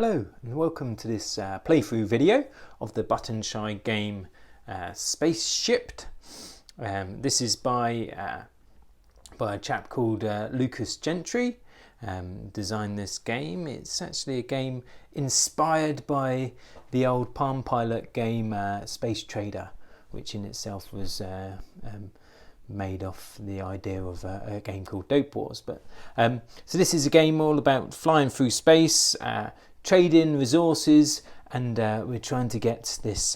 Hello and welcome to this playthrough video of the button shy game SpaceShipped. This is by a chap called Lucas Gentry. Designed this game. It's actually a game inspired by the old Palm Pilot game Space Trader, which in itself was made off the idea of a game called Dope Wars. But so this is a game all about flying through space, trading resources, and we're trying to get this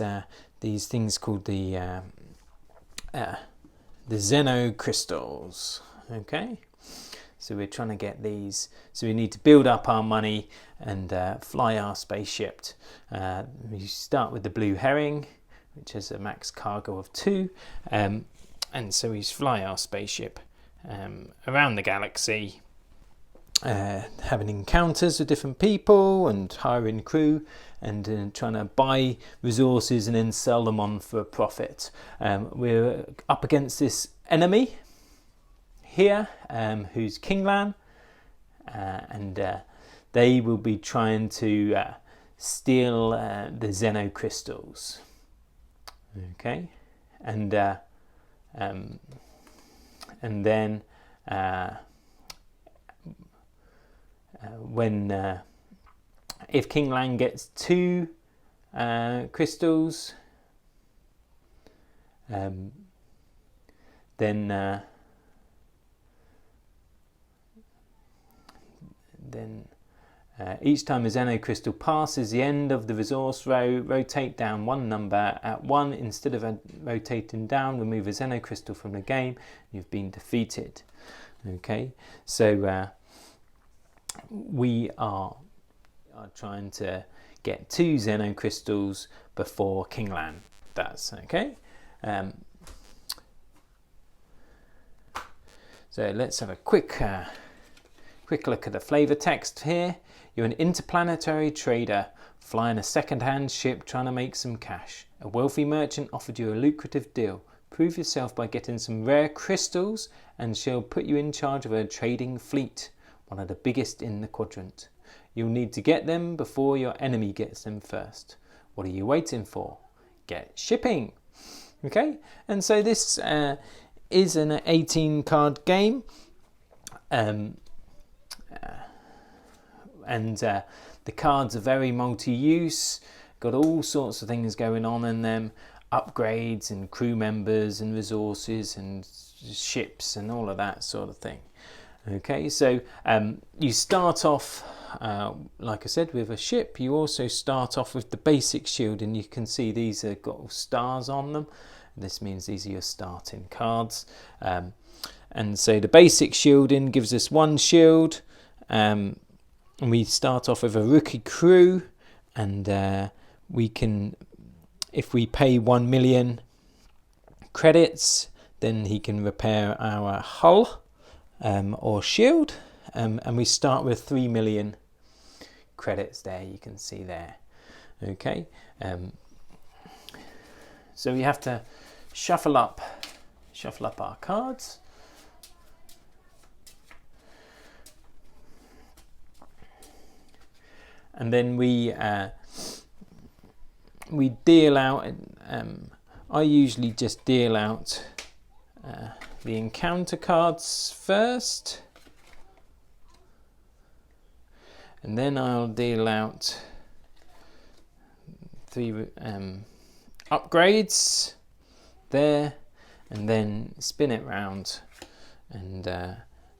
these things called the Xeno Crystals. Okay, so we're trying to get these. So we need to build up our money and fly our spaceship. We start with the blue herring, which has a max cargo of 2. And so we fly our spaceship around the galaxy, having encounters with different people and hiring crew, and trying to buy resources and then sell them on for a profit. We're up against this enemy here, who's Kinglan, and they will be trying to steal the Xeno Crystals. Okay, and then when if Kinglan gets 2 crystals, then each time a Xeno crystal passes the end of the resource row, rotate down 1 number at 1. Instead of rotating down, remove a Xeno crystal from the game. You've been defeated. Okay, so we are trying to get 2 Xeno crystals before Kinglan does. Okay, so let's have a quick look at the flavor text here. You're an interplanetary trader flying a second-hand ship trying to make some cash. A wealthy merchant offered you a lucrative deal. Prove yourself by getting some rare crystals and she'll put you in charge of her trading fleet, one of the biggest in the quadrant. You'll need to get them before your enemy gets them first. What are you waiting for? Get shipping. Okay, and so this is an 18 card game. And the cards are very multi-use, got all sorts of things going on in them, upgrades and crew members and resources and ships and all of that sort of thing. Okay, so you start off, like I said, with a ship. You also start off with the basic shield, and you can see these have got stars on them. This means these are your starting cards. And so the basic shielding gives us 1 shield. And we start off with a rookie crew, and we can, if we pay 1 million credits, then he can repair our hull or shield, and we start with 3 million credits there, you can see there. Okay, so we have to shuffle up our cards. And then we deal out. I usually just deal out the encounter cards first, and then I'll deal out 3 upgrades there, and then spin it round and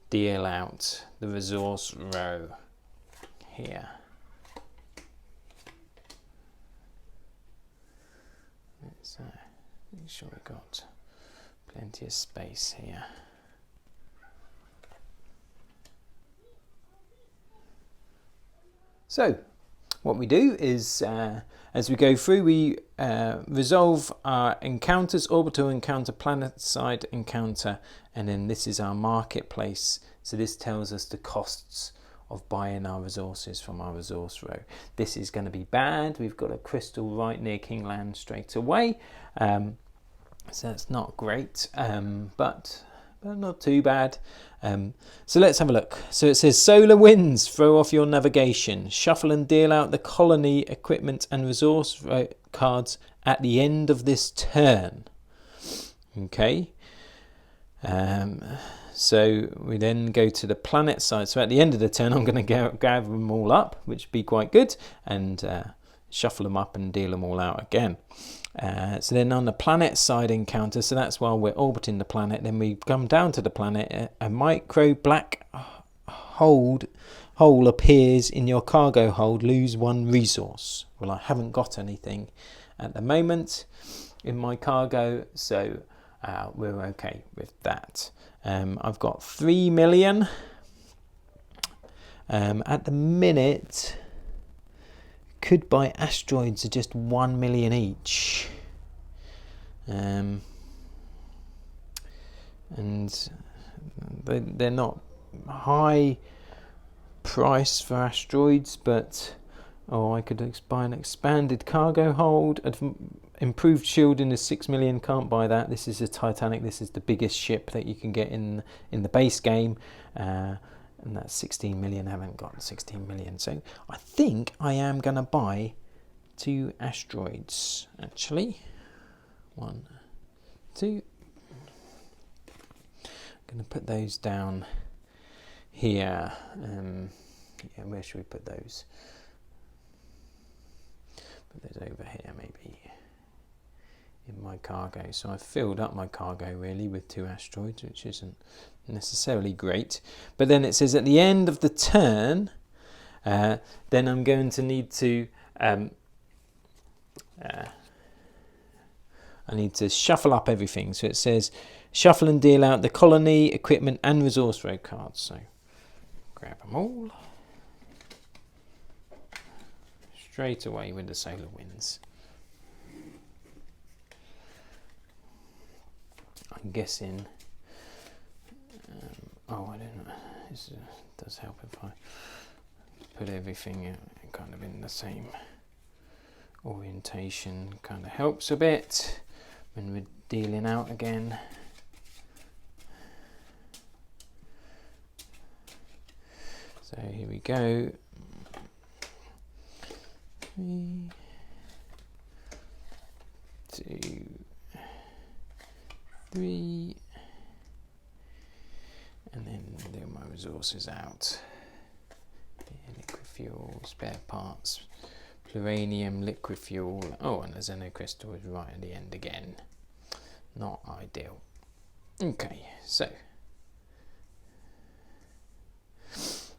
deal out the resource row here. So make sure we've got plenty of space here. So what we do is, as we go through, we resolve our encounters: orbital encounter, planet side encounter, and then this is our marketplace. So this tells us the costs of buying our resources from our resource row. This is going to be bad. We've got a crystal right near Kingland straight away, so that's not great, but but not too bad. So let's have a look. So it says solar winds throw off your navigation. Shuffle and deal out the colony equipment and resource cards at the end of this turn. Okay. So we then go to the planet side. So at the end of the turn, I'm going to gather them all up, which would be quite good, and shuffle them up and deal them all out again. So then on the planet side encounter, so that's while we're orbiting the planet, then we come down to the planet, a micro black hole appears in your cargo hold, lose 1 resource. Well, I haven't got anything at the moment in my cargo, so we're okay with that. I've got 3 million. At the minute, could buy asteroids at just 1 million each. And they're not high price for asteroids, but I could buy an expanded cargo hold. Improved shielding is 6 million. Can't buy that. This is a Titanic. This is the biggest ship that you can get in the base game, and that's 16 million. I haven't got 16 million, so I think I am gonna buy 2 asteroids actually. 1, 2. I'm gonna put those down here. Yeah, where should we put those? Put those over here maybe. In my cargo. So I've filled up my cargo really with 2 asteroids, which isn't necessarily great. But then it says at the end of the turn, then I'm going to need to I need to shuffle up everything. So it says shuffle and deal out the colony, equipment and resource road cards. So grab them all straight away with the solar winds. I'm guessing, I don't know, this does help if I put everything kind of in the same orientation, kind of helps a bit when we're dealing out again. So here we go. 3, 2, 3, and then do my resources out. Liquid fuel, spare parts, pluranium, liquid fuel. Oh, and the Xeno Crystal is right at the end again. Not ideal. Okay, so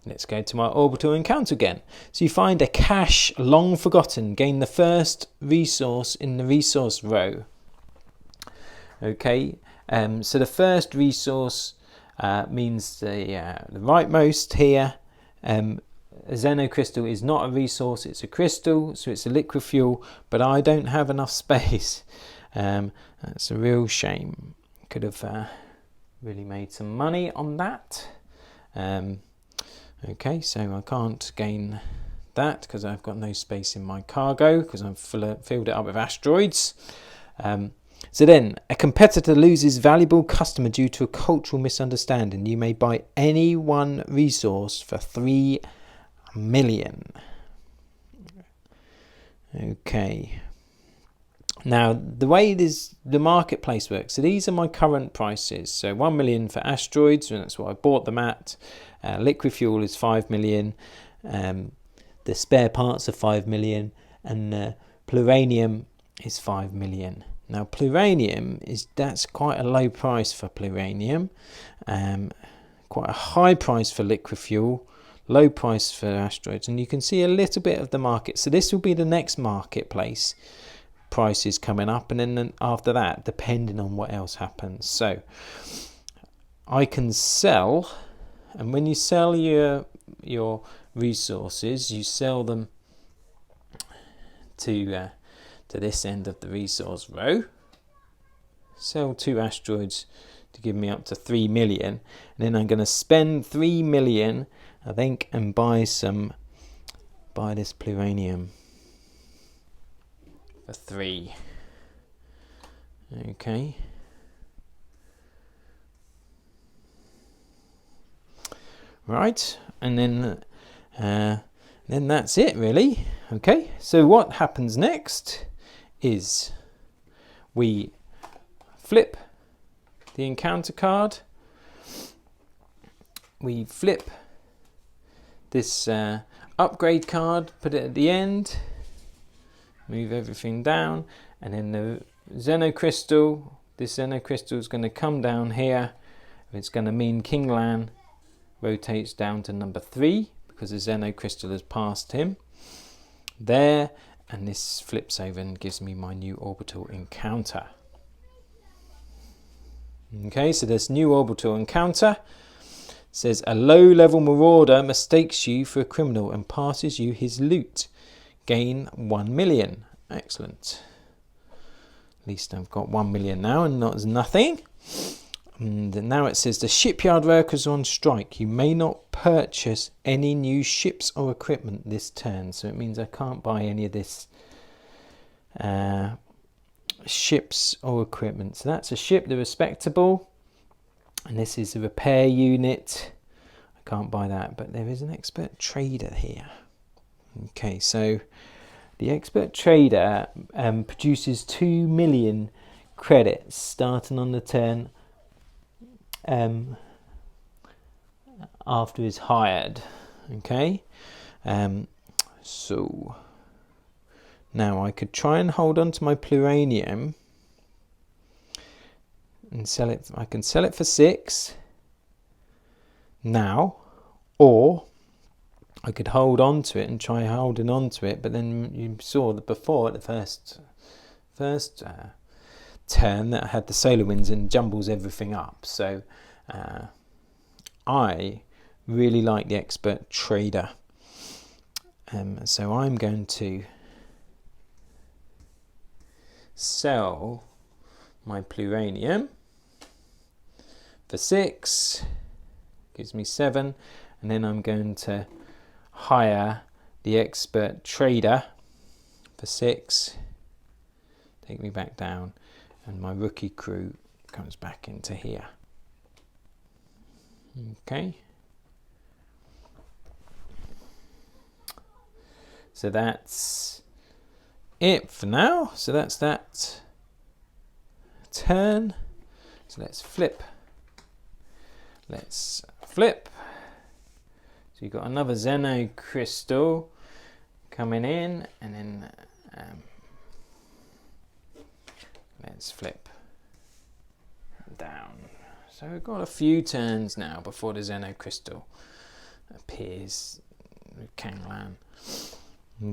let's go to my orbital encounter again. So you find a cache long forgotten. Gain the first resource in the resource row. Okay, so the first resource means the rightmost here. A Xeno Crystal is not a resource, it's a crystal, so it's a liquid fuel, but I don't have enough space. That's a real shame. Could have really made some money on that. Okay, so I can't gain that because I've got no space in my cargo because I've filled it up with asteroids. So then, a competitor loses valuable customer due to a cultural misunderstanding. You may buy any one resource for 3 million. Okay. Now, the way the marketplace works, so these are my current prices. So 1 million for asteroids, and that's what I bought them at. Liquid fuel is 5 million. The spare parts are 5 million. And pluranium is 5 million. Now, pluranium that's quite a low price for pluranium. Quite a high price for liquid fuel. Low price for asteroids. And you can see a little bit of the market. So this will be the next marketplace. Prices coming up, and then after that, depending on what else happens. So I can sell, and when you sell your resources, you sell them to this end of the resource row. Sell 2 asteroids to give me up to 3 million, and then I'm going to spend 3 million, I think, and buy this pluranium. For 3. right? And then that's it really. Okay, so what happens next is we flip the encounter card, we flip this upgrade card, put it at the end, move everything down, and then the Xeno Crystal, this Xeno Crystal is going to come down here. It's going to mean King Lan rotates down to number 3 because the Xeno Crystal has passed him there, and this flips over and gives me my new orbital encounter. Okay, so this new orbital encounter says a low-level marauder mistakes you for a criminal and passes you his loot. Gain 1 million. Excellent. At least I've got 1 million now and not as nothing. And now it says the shipyard workers are on strike. You may not purchase any new ships or equipment this turn. So it means I can't buy any of this ships or equipment. So that's a ship, they're respectable. And this is a repair unit. I can't buy that, but there is an expert trader here. Okay, so the expert trader produces 2 million credits starting on the turn after he's hired. Okay, so now I could try and hold on to my pluranium and sell it. I can sell it for 6 now, or I could hold on to it and try holding on to it, but then you saw that before at the first turn that I had the solar winds and jumbles everything up. So I really like the expert trader. So I'm going to sell my pluranium for 6, gives me 7, and then I'm going to hire the expert trader for 6, take me back down, and my rookie crew comes back into here. Okay, so that's it for now. So that's that turn. So let's flip. Let's flip. So you've got another Xeno Crystal coming in, and then let's flip down. So we've got a few turns now before the Xeno Crystal appears with King Lan.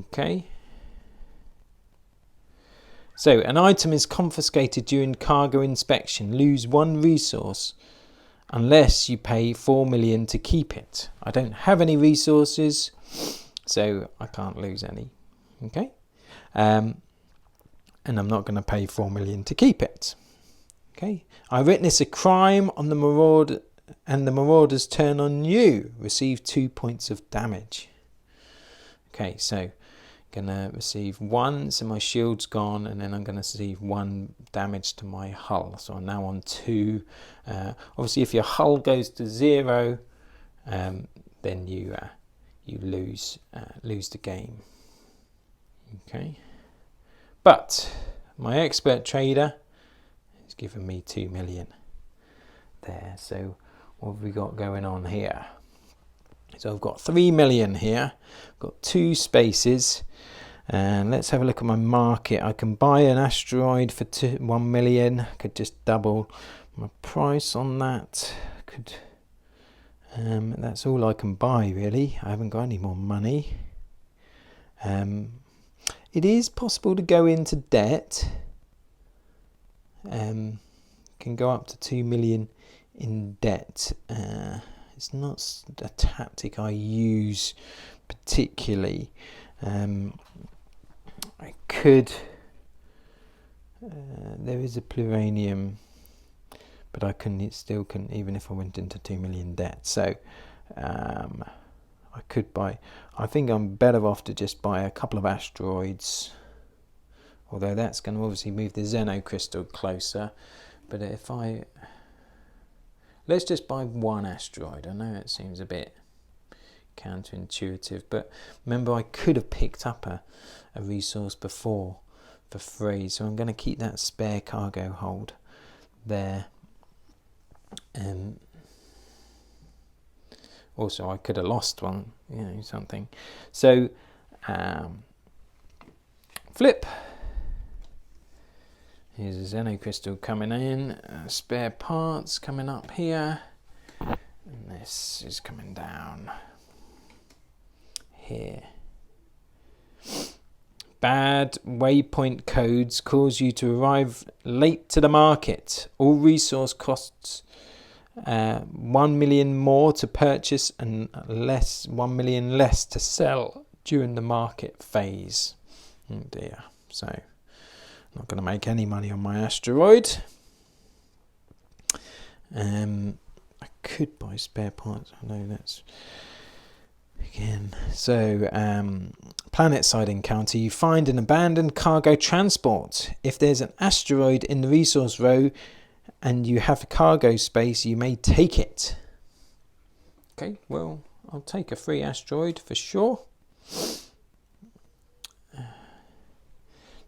Okay. So an item is confiscated during cargo inspection. Lose 1 resource unless you pay 4 million to keep it. I don't have any resources, so I can't lose any. Okay. And I'm not going to pay 4 million to keep it. Okay. I witness a crime on the marauder, and the marauders turn on you. Receive 2 points of damage. Okay, so gonna receive 1, so my shield's gone, and then I'm gonna receive 1 damage to my hull. So I'm now on 2. Obviously, if your hull goes to 0, then you lose the game. Okay, but my expert trader has given me 2 million there. So what have we got going on here? So I've got 3 million here, I've got 2 spaces, and let's have a look at my market. I can buy an asteroid for 1 million, I could just double my price on that. That's all I can buy really, I haven't got any more money. It is possible to go into debt, can go up to 2 million in debt. It's not a tactic I use particularly. I could, there is a pluranium, but I still couldn't, even if I went into 2 million debt. So I could buy, I think I'm better off to just buy a couple of asteroids, although that's going to obviously move the Xeno Crystal closer. But if let's just buy 1 asteroid. I know it seems a bit counterintuitive. But remember, I could have picked up a resource before for free, so I'm going to keep that spare cargo hold there. Also, I could have lost one, something. So flip. Here's a Xeno Crystal coming in, spare parts coming up here, and this is coming down here. Bad waypoint codes cause you to arrive late to the market. All resource costs 1 million more to purchase and 1 million less to sell during the market phase. Oh dear. So not going to make any money on my asteroid. I could buy spare parts. I know that's again. So planet side encounter. You find an abandoned cargo transport. If there's an asteroid in the resource row and you have cargo space, you may take it. Okay, well, I'll take a free asteroid for sure.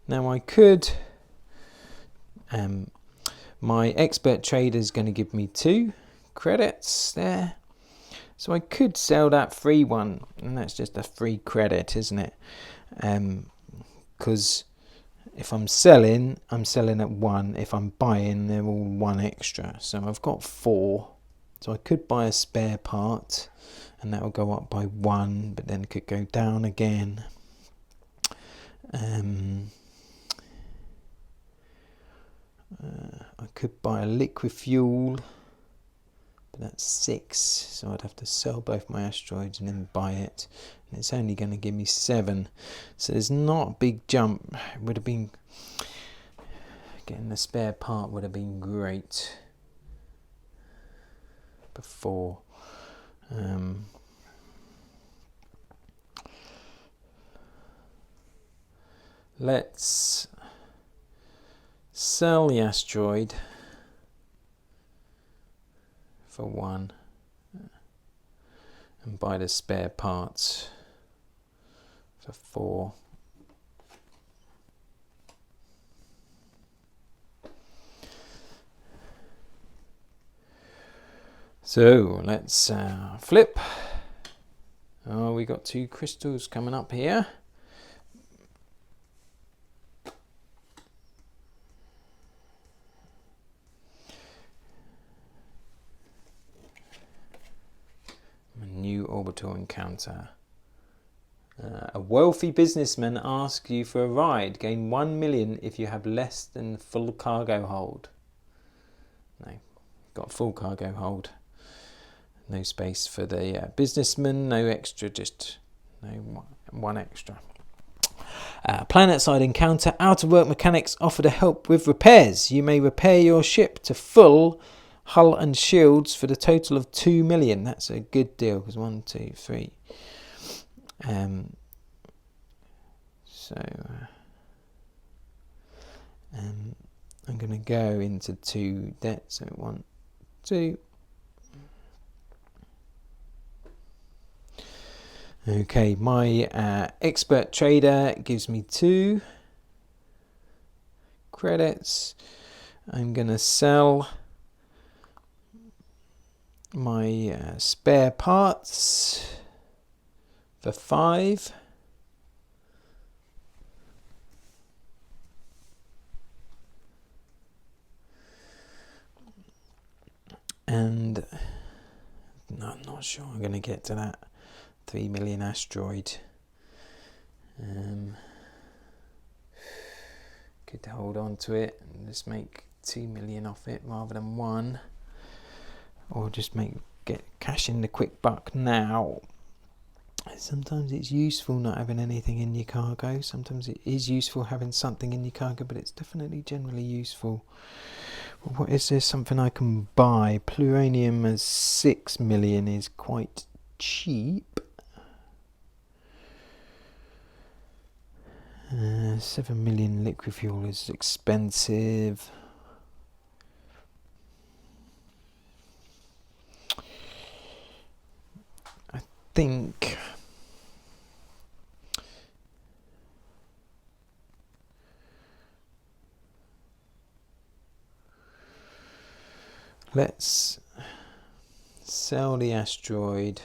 Now I could, my expert trader is going to give me 2 credits there. So I could sell that free one, and that's just a free credit, isn't it? Because if I'm selling at 1. If I'm buying, they're all 1 extra. So I've got 4. So I could buy a spare part, and that will go up by 1, but then it could go down again. I could buy a liquid fuel, but that's 6, so I'd have to sell both my asteroids and then buy it, and it's only going to give me 7, so there's not a big jump. It would have been, getting the spare part would have been great before. Let's sell the asteroid for 1 and buy the spare parts for 4. So let's flip. Oh, we got 2 crystals coming up here. Orbital encounter. A wealthy businessman asks you for a ride. Gain 1 million if you have less than full cargo hold. No, got full cargo hold. No space for the businessman. No extra, just no 1 extra. Planet-side encounter. Out-of-work mechanics offer to help with repairs. You may repair your ship to full hull and shields for the total of 2 million. That's a good deal, because 1, 2, 3. I'm going to go into 2 debt. So 1, 2. Okay, my expert trader gives me 2 credits. I'm going to sell my spare parts for 5. And no, I'm not sure I'm going to get to that 3 million asteroid. Could hold on to it and just make 2 million off it rather than 1. Or just get cash in the quick buck now. Sometimes it's useful not having anything in your cargo. Sometimes it is useful having something in your cargo, but it's definitely generally useful. What is there something I can buy? Pluranium as 6 million is quite cheap. 7 million liquid fuel is expensive. I think let's sell the asteroid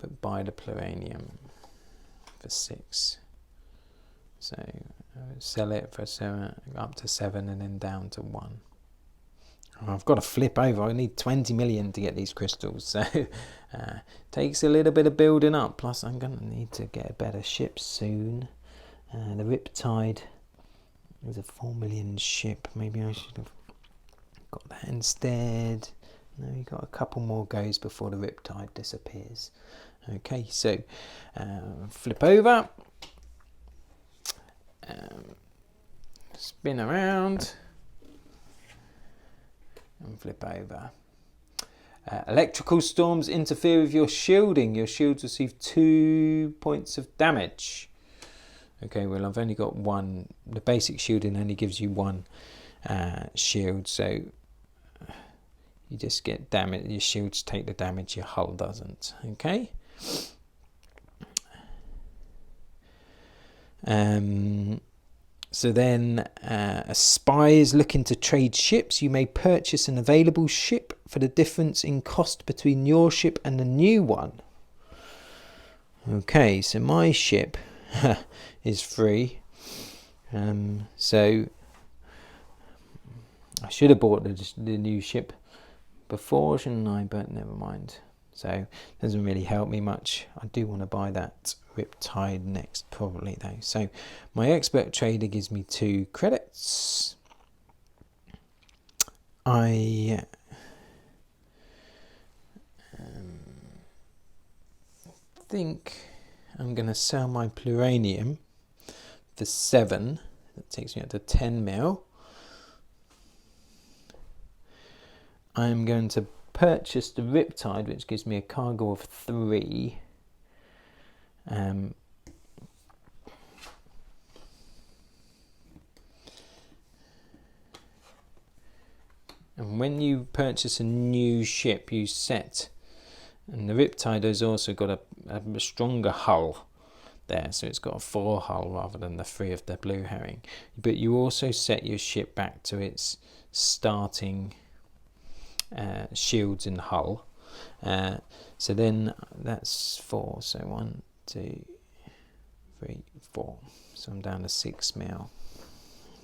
but buy the pluranium for 6. So sell it for 7, up to 7, and then down to 1. I've got to flip over. I need 20 million to get these crystals, so takes a little bit of building up. Plus I'm going to need to get a better ship soon. The Riptide is a 4 million ship. Maybe I should have got that instead. No, you've got a couple more goes before the Riptide disappears. Okay, so flip over, spin around, and flip over. Electrical storms interfere with your shielding. Your shields receive 2 points of damage. Okay, well I've only got 1. The basic shielding only gives you 1 shield, so you just get damage. Your shields take the damage, your hull doesn't. Okay. So then a spy is looking to trade ships. You may purchase an available ship for the difference in cost between your ship and the new one. Okay, so my ship is free. So I should have bought the new ship before, shouldn't I? But never mind. So it doesn't really help me much. I do want to buy that Riptide next, probably though. So my expert trader gives me 2 credits. I think I'm going to sell my pluranium for 7. That takes me up to 10 mil. I'm going to purchase the Riptide, which gives me a cargo of 3. And when you purchase a new ship, you set, and the Riptide has also got a stronger hull there, so it's got a 4 hull rather than the 3 of the blue herring. But you also set your ship back to its starting shields and hull. So then that's 4. So 1, 2, 3, 4. So I'm down to 6 mil.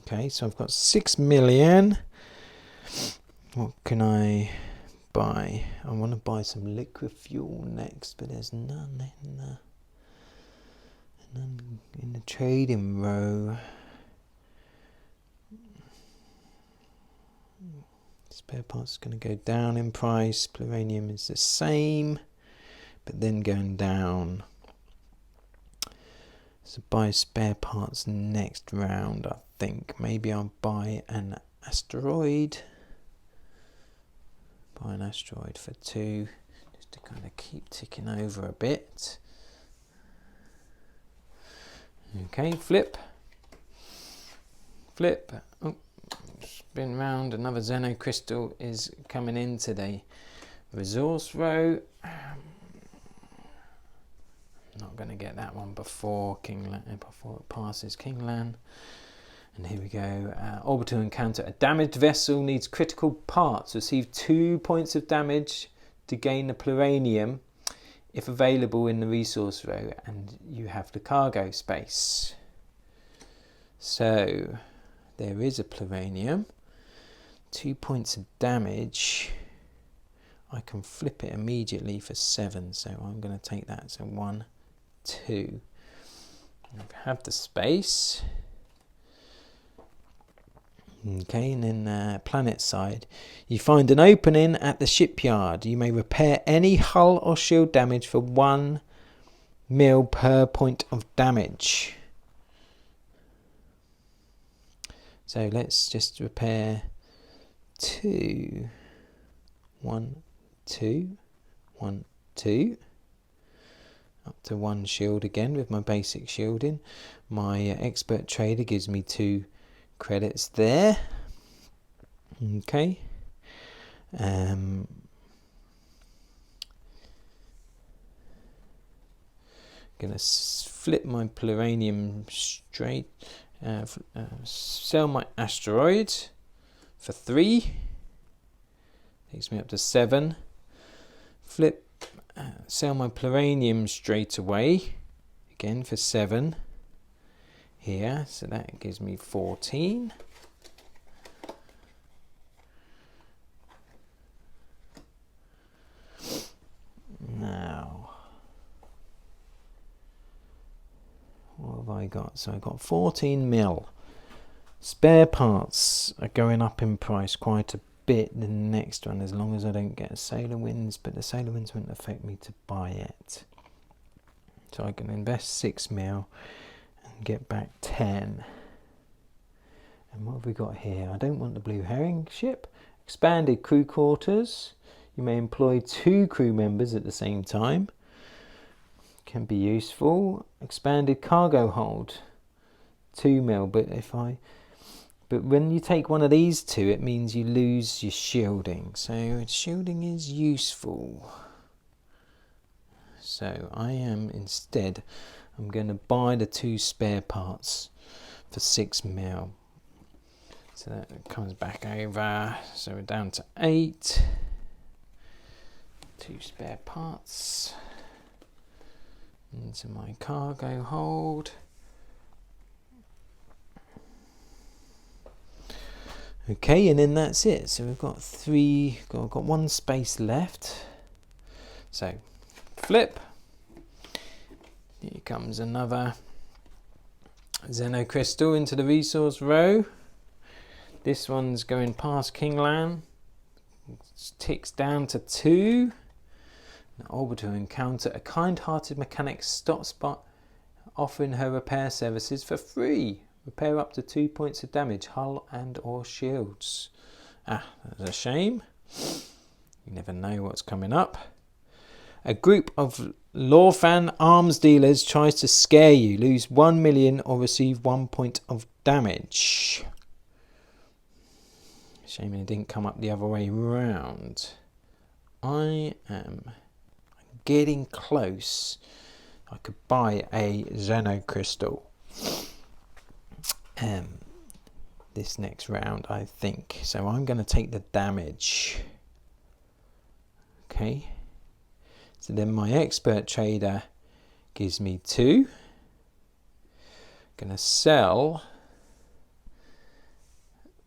Okay, so I've got 6 million. What can I buy? I want to buy some liquid fuel next, but there's none in the trading row. Spare parts is going to go down in price. Pluranium is the same, but then going down. So buy spare parts next round, I think. Maybe I'll buy an asteroid. Buy an asteroid for 2, just to kind of keep ticking over a bit. Okay, flip. Oh, spin round. Another Xeno Crystal is coming into the resource row. Not going to get that one before before it passes Kingland. And here we go. Orbital encounter. A damaged vessel needs critical parts. Receive 2 points of damage to gain the pluranium if available in the resource row, and you have the cargo space. So there is a pluranium. 2 points of damage. I can flip it immediately for 7, so I'm going to take that. So 1, 2. I have the space. Okay, and then planet side, you find an opening at the shipyard. You may repair any hull or shield damage for 1 mil per point of damage. So let's just repair 2. 1, 2, 1, 2. Up to 1 shield again with my basic shielding. My expert trader gives me 2 credits there. Okay. Gonna flip my pluranium straight. Sell my asteroid for 3. Takes me up to 7. Flip, sell my pluranium straight away. Again for 7. Here, so that gives me 14. Now, what have I got? So I got 14 mil. Spare parts are going up in price quite a bit the next one, as long as I don't get a solar winds, but the solar winds wouldn't affect me to buy it. So I can invest 6 mil and get back 10. And what have we got here? I don't want the blue herring ship. Expanded crew quarters. You may employ 2 crew members at the same time. Can be useful. Expanded cargo hold. 2 mil, but when you take one of these 2, it means you lose your shielding. So shielding is useful. So I'm going to buy the 2 spare parts for 6 mil. So that comes back over. So we're down to 8. 2 spare parts into my cargo hold. Okay, and then that's it. So we've got I've got 1 space left. So flip. Here comes another Xeno Crystal into the resource row. This one's going past Kingland. Ticks down to 2. An orbital encounter. A kind-hearted mechanic stops by offering her repair services for free. Repair up to 2 points of damage, hull and or shields. That's a shame. You never know what's coming up. A group of Lorfan arms dealers tries to scare you. Lose 1 million or receive 1 point of damage. Shame it didn't come up the other way round. I am getting close. I could buy a Xeno Crystal. This next round, I think. So I'm going to take the damage. Okay. So then my expert trader gives me 2. Going to sell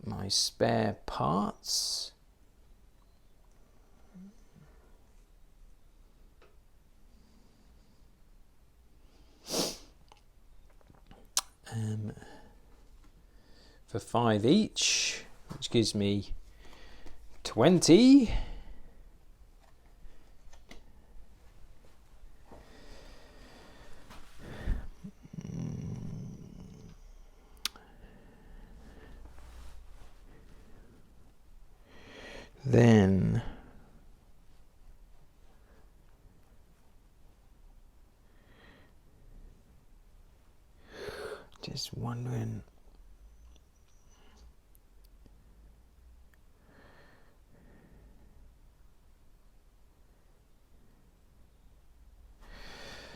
my spare parts. For 5 each, which gives me 20. Then just wondering,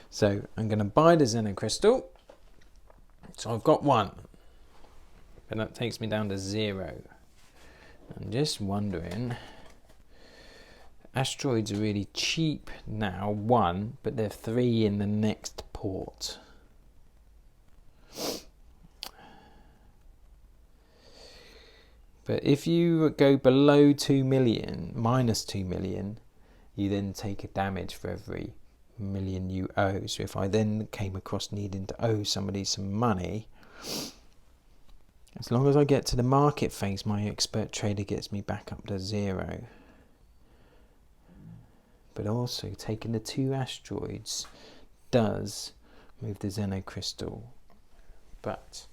so I'm going to buy the Xeno Crystal. So I've got 1, but that takes me down to 0. I'm just wondering, asteroids are really cheap now, 1, but they're 3 in the next port. But if you go below 2 million, minus 2 million, you then take a damage for every million you owe. So if I then came across needing to owe somebody some money, as long as I get to the market phase, my expert trader gets me back up to 0. But also taking the 2 asteroids does move the Xeno Crystal. But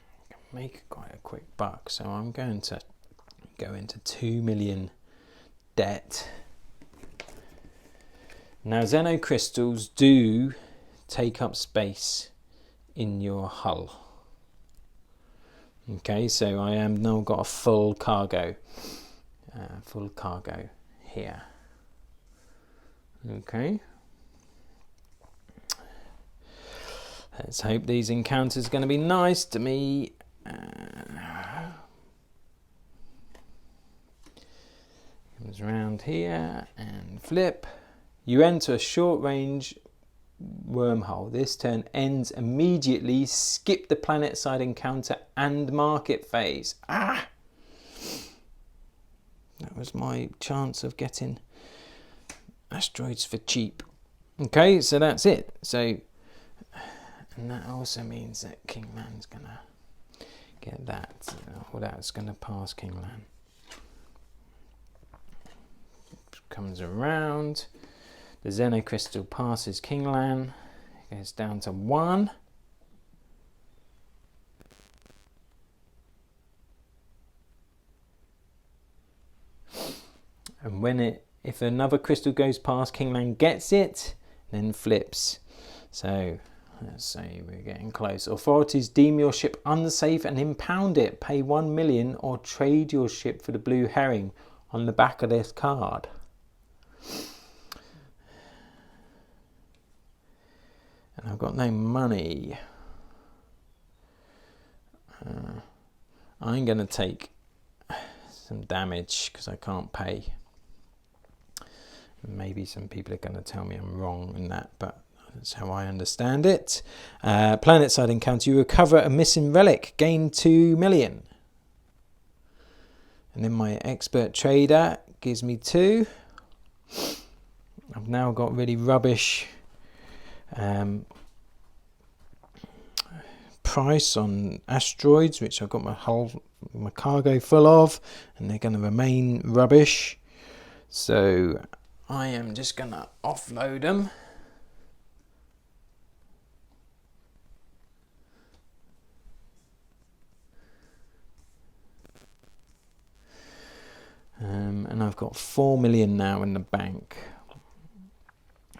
I can make quite a quick buck. So I'm going to go into 2 million debt. Now Xeno Crystals do take up space in your hull. Okay, so I am now got a full cargo here. Okay, let's hope these encounters are going to be nice to me. around here and flip. You enter a short range wormhole. This turn ends immediately. Skip the planet side encounter and market phase. Ah! That was my chance of getting asteroids for cheap. Okay, so that's it. So, and that also means that Kingland's gonna get that. Or that's gonna pass Kingland. Comes around. The Xeno Crystal passes Kingland. It goes down to 1. And when if another crystal goes past, Kingland gets it, then flips. So let's say we're getting close. Authorities deem your ship unsafe and impound it. Pay 1 million or trade your ship for the blue herring on the back of this card. And I've got no money. I'm going to take some damage because I can't pay. Maybe some people are going to tell me I'm wrong in that, but that's how I understand it. Planet side encounter. You recover a missing relic. Gain 2 million. And then my expert trader gives me 2. I've now got really rubbish price on asteroids, which I've got my cargo full of, and they're going to remain rubbish. So I am just going to offload them. And I've got 4 million now in the bank.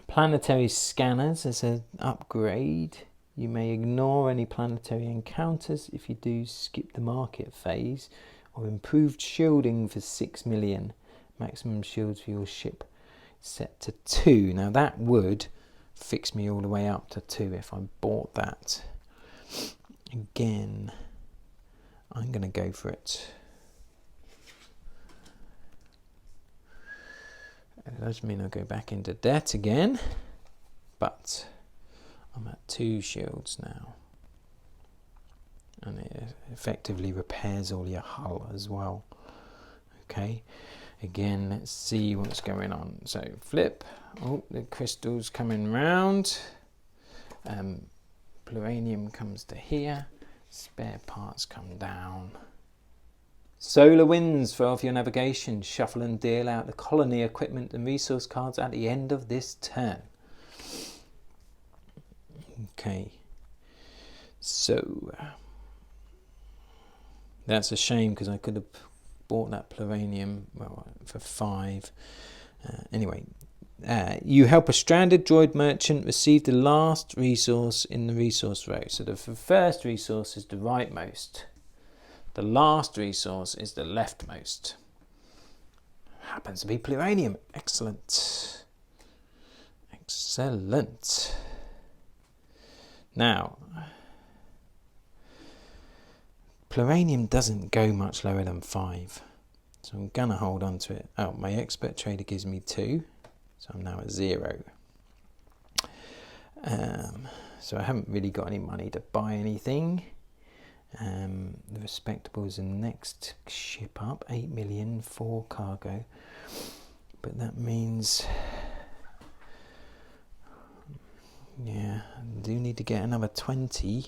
Planetary scanners as an upgrade. You may ignore any planetary encounters. If you do, skip the market phase. Or improved shielding for 6 million. Maximum shields for your ship set to 2. Now that would fix me all the way up to 2 if I bought that. Again, I'm going to go for it. It does mean I'll go back into debt again, but I'm at 2 shields now. And it effectively repairs all your hull as well. Okay, again, let's see what's going on. So flip. Oh, the crystal's coming round. Pluranium comes to here. Spare parts come down. Solar winds for off your navigation. Shuffle and deal out the colony equipment and resource cards at the end of this turn. Okay. So that's a shame because I could have bought that pluranium for 5. Anyway, you help a stranded droid merchant receive the last resource in the resource row. So the first resource is the rightmost. The last resource is the leftmost. Happens to be pluranium. Excellent. Excellent. Now, pluranium doesn't go much lower than 5. So I'm going to hold on to it. Oh, my expert trader gives me 2. So I'm now at 0. So I haven't really got any money to buy anything. The respectable is the next ship up, 8 million for cargo, but that means I do need to get another 20,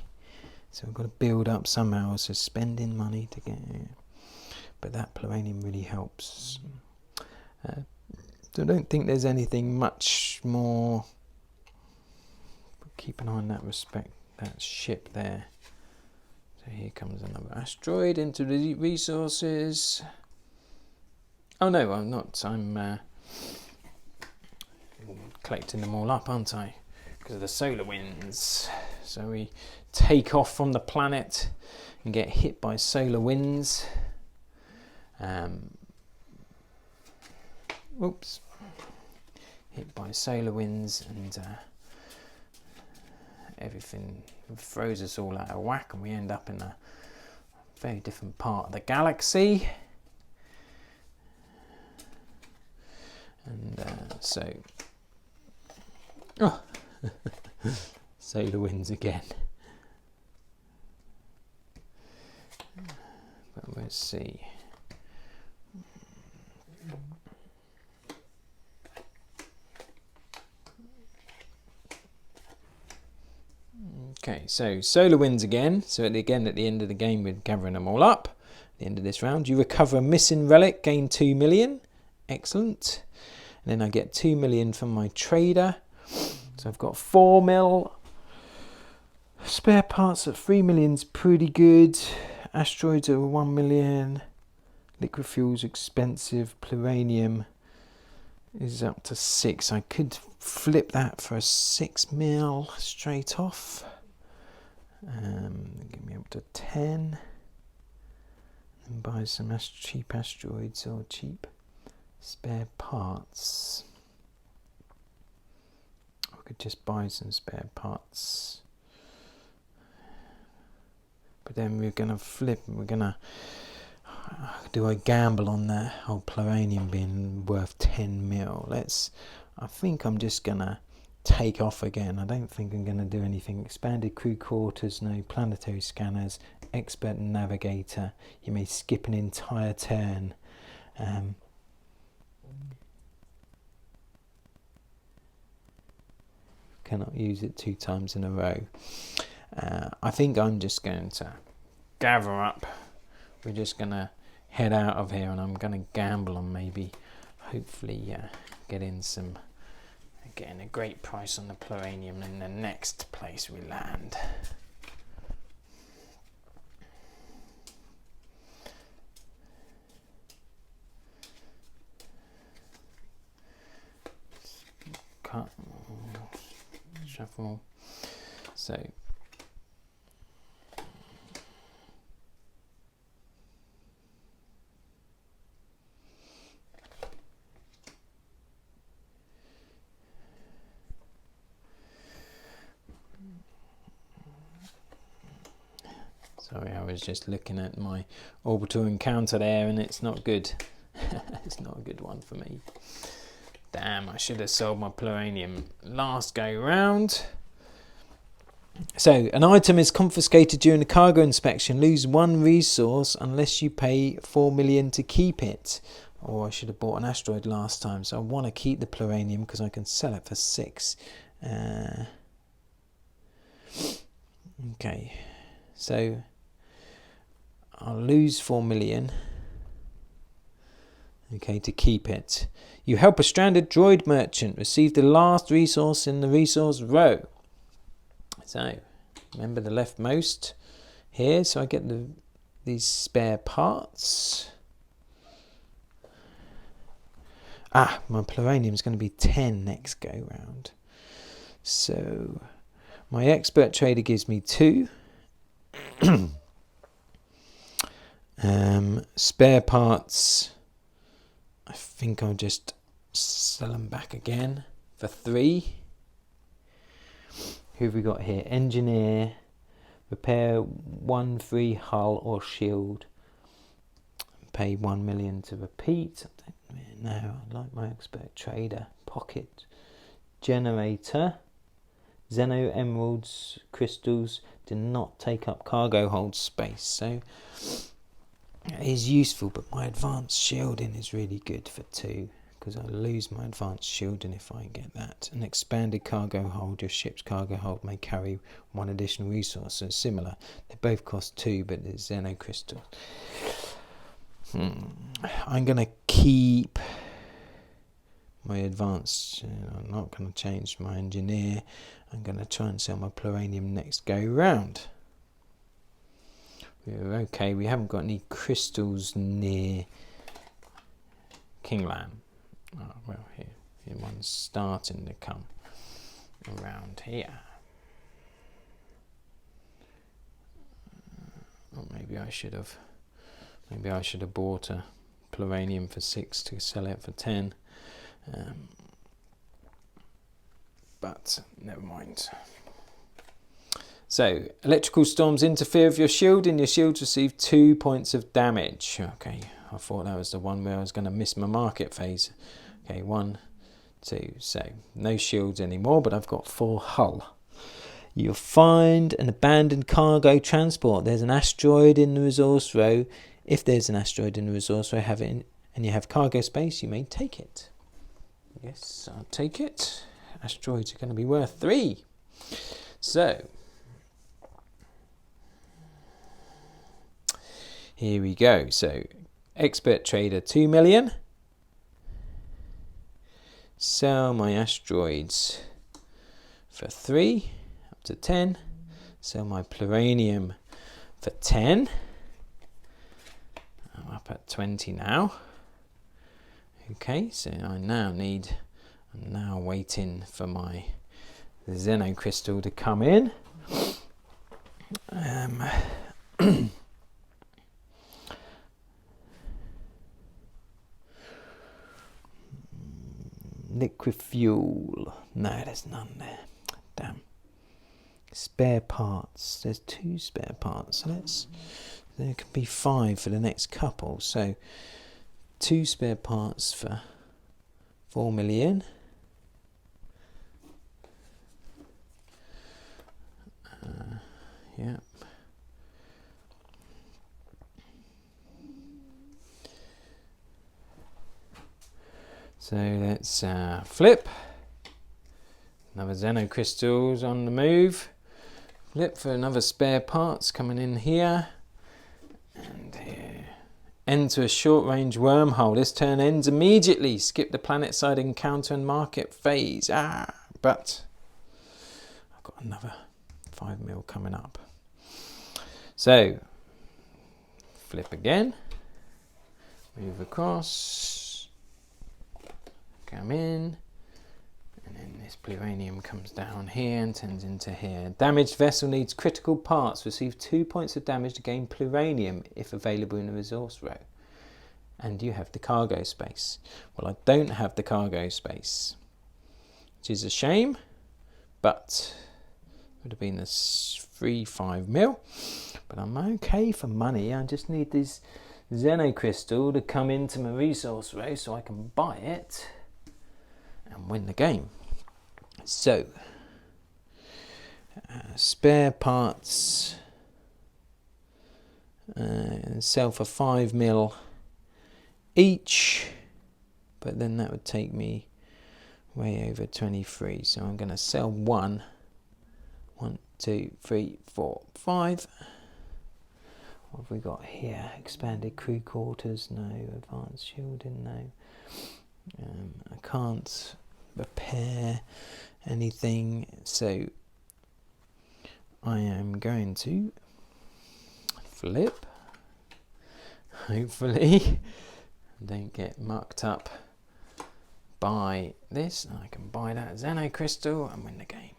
so I've got to build up somehow, so spending money to get it. But that pluranium really helps. So I don't think there's anything much more. Keep an eye on that ship there. So here comes another asteroid into the resources. Oh no, I'm not. I'm collecting them all up, aren't I? Because of the solar winds. So we take off from the planet and get hit by solar winds. Oops. Hit by solar winds and everything throws us all out of whack and we end up in a very different part of the galaxy. And so, oh, solar winds again. But we'll see. Okay, so solar winds again. So at the end of the game, we're gathering them all up. At the end of this round, you recover a missing relic, gain 2 million. Excellent. And then I get 2 million from my trader. So I've got 4 mil. Spare parts at 3 million's pretty good. Asteroids are 1 million. Liquid fuel's expensive. Pluranium is up to 6. I could flip that for a 6 mil straight off. Give me up to 10. And buy some cheap asteroids or cheap spare parts. I could just buy some spare parts. But then we're going to flip, we're going to do a gamble on that whole pluranium being worth 10 mil. I think I'm just going to take off again. I don't think I'm going to do anything. Expanded crew quarters, no planetary scanners, expert navigator. You may skip an entire turn. Cannot use it 2 times in a row. I think I'm just going to gather up. We're just going to head out of here, and I'm going to gamble on maybe, hopefully, getting a great price on the pluranium in the next place we land. Cut, shuffle. So sorry, I was just looking at my orbital encounter there, and it's not good. It's not a good one for me. Damn, I should have sold my pluranium last go round. So, an item is confiscated during the cargo inspection. Lose 1 resource unless you pay 4 million to keep it. Or I should have bought an asteroid last time. So I want to keep the pluranium because I can sell it for 6. Okay, so I'll lose 4 million. Okay, to keep it. You help a stranded droid merchant receive the last resource in the resource row. So, remember the leftmost here. So I get these spare parts. My pluranium is going to be 10 next go round. So, my expert trader gives me 2. Spare parts, I think I'll just sell them back again for 3. Who have we got here? Engineer, repair 1 free hull or shield. Pay 1 million to repeat. I don't really know. I like my expert trader. Pocket generator. Xeno emeralds, crystals do not take up cargo hold space. So it is useful, but my advanced shielding is really good for 2, because I lose my advanced shielding if I get that. An expanded cargo hold, your ship's cargo hold may carry 1 additional resource. So it's similar. They both cost 2, but it's Xeno Crystals. I'm going to keep my advanced. I'm not going to change my engineer. I'm going to try and sell my pluranium next go round. We're okay. We haven't got any crystals near Kingland. Oh, well, here one's starting to come around here. Or maybe I should have bought a pluranium for 6 to sell it for 10. But never mind. So, electrical storms interfere with your shield, and your shields receive 2 points of damage. Okay, I thought that was the one where I was going to miss my market phase. Okay, 1, 2. So no shields anymore, but I've got 4 hull. You'll find an abandoned cargo transport. There's an asteroid in the resource row. If there's an asteroid in the resource row, and you have cargo space, you may take it. Yes, I'll take it. Asteroids are going to be worth 3. So here we go. So expert trader 2 million. Sell my asteroids for 3, up to 10. Sell my pluranium for 10. I'm up at 20 now. Okay, so I'm now waiting for my Xeno Crystal to come in. Liquid fuel. No, there's none there. Damn. Spare parts. There's 2 spare parts. So there could be 5 for the next couple. So 2 spare parts for 4 million. Yeah. So let's flip. Another Xeno Crystals on the move. Flip for another spare parts coming in here. And here. Enter a short range wormhole. This turn ends immediately. Skip the planet side encounter and market phase. But I've got another 5 mil coming up. So flip again. Move across. Come in, and then this pluranium comes down here and turns into here. Damaged vessel needs critical parts. Receive 2 points of damage to gain pluranium if available in the resource row. And you have the cargo space. Well, I don't have the cargo space, which is a shame, but it would have been a free 5 mil. But I'm okay for money. I just need this Xeno Crystal to come into my resource row so I can buy it and win the game. So spare parts, sell for 5 mil each, but then that would take me way over 23. So I'm going to sell 1, 2, 3, 4, 5. What have we got here? Expanded crew quarters, no. Advanced shielding, no. I can't repair anything, so I am going to flip. Hopefully don't get mucked up by this. I can buy that Xeno Crystal and win the game.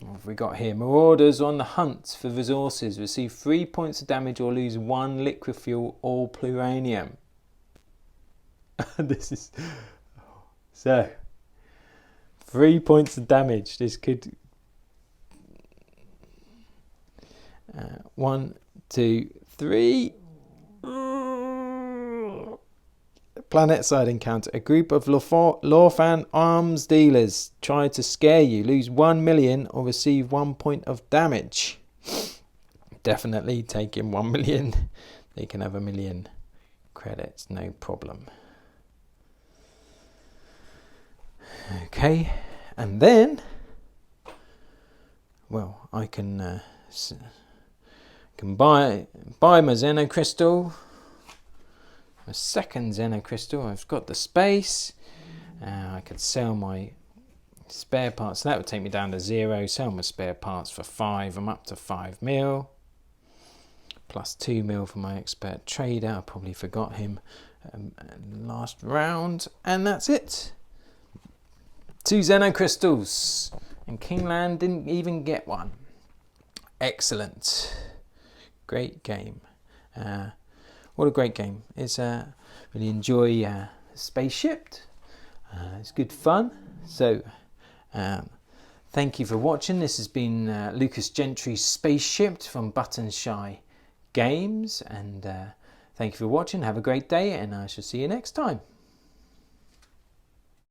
What have we got here? Marauders on the hunt for resources. Receive 3 points of damage or lose 1 liquid fuel or pluranium. This is so 3 points of damage. This could 1, 2, 3. Planet side encounter. A group of Lorfan arms dealers try to scare you. Lose 1 million or receive 1 point of damage. Definitely taking 1 million. They can have 1 million credits, no problem. Okay, and then, well, I can buy my Xeno Crystal. A second Xeno Crystal. I've got the space. I could sell my spare parts. So that would take me down to 0. Sell my spare parts for 5. I'm up to 5 mil. Plus 2 mil for my expert trader. I probably forgot him last round. And that's it. 2 Xeno Crystals. And Kingland didn't even get one. Excellent. Great game. What a great game. It's really enjoy SpaceShipped. It's good fun. So thank you for watching. This has been Lucas Gentry's SpaceShipped from Button Shy Games, and thank you for watching. Have a great day, and I shall see you next time.